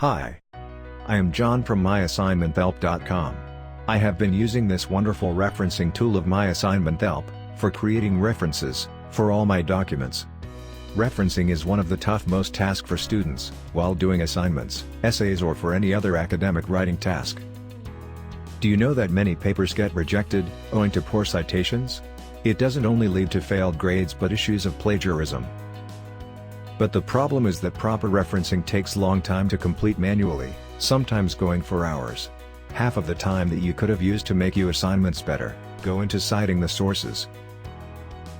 Hi. I am John from MyAssignmentHelp.com. I have been using this wonderful referencing tool of MyAssignmentHelp for creating references for all my documents. Referencing is one of the most tasks for students while doing assignments, essays, or for any other academic writing task. Do you know that many papers get rejected owing to poor citations? It doesn't only lead to failed grades but issues of plagiarism. But the problem is that proper referencing takes long time to complete manually, sometimes going for hours. Half of the time that you could have used to make your assignments better go into citing the sources.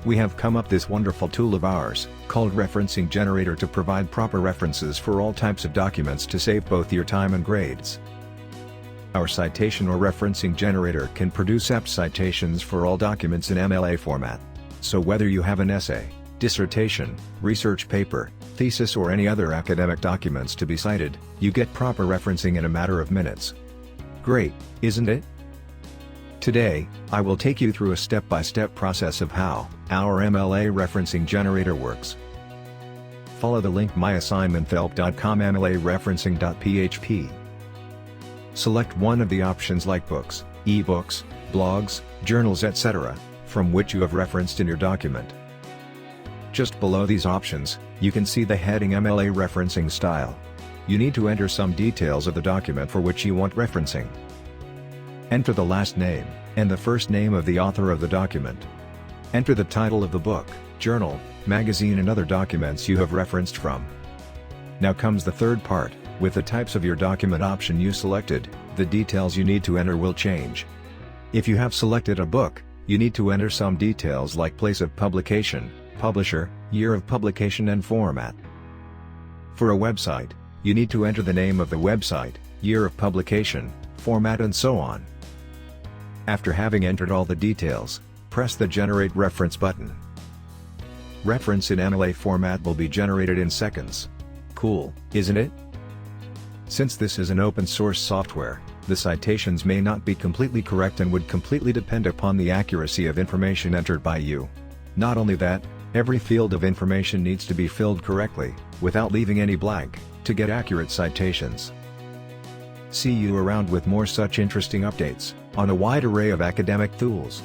We have come up this wonderful tool of ours, called Referencing Generator, to provide proper references for all types of documents to save both your time and grades. Our citation or referencing generator can produce apt citations for all documents in MLA format. So whether you have an essay, dissertation, research paper, thesis, or any other academic documents to be cited, you get proper referencing in a matter of minutes. Great, isn't it? Today, I will take you through a step-by-step process of how our MLA Referencing Generator works. Follow the link MyAssignmenthelp.com MLA Referencing.php. Select one of the options like books, ebooks, blogs, journals, etc., from which you have referenced in your document. Just below these options, you can see the heading MLA Referencing Style. You need to enter some details of the document for which you want referencing. Enter the last name and the first name of the author of the document. Enter the title of the book, journal, magazine, and other documents you have referenced from. Now comes the third part. With the types of your document option you selected, the details you need to enter will change. If you have selected a book, you need to enter some details like place of publication, publisher, year of publication, and format. For a website, you need to enter the name of the website, year of publication, format, and so on. After having entered all the details, press the Generate Reference button. Reference in MLA format will be generated in seconds. Cool, isn't it? Since this is an open source software, the citations may not be completely correct and would completely depend upon the accuracy of information entered by you. Not only that, every field of information needs to be filled correctly, without leaving any blank, to get accurate citations. See you around with more such interesting updates on a wide array of academic tools.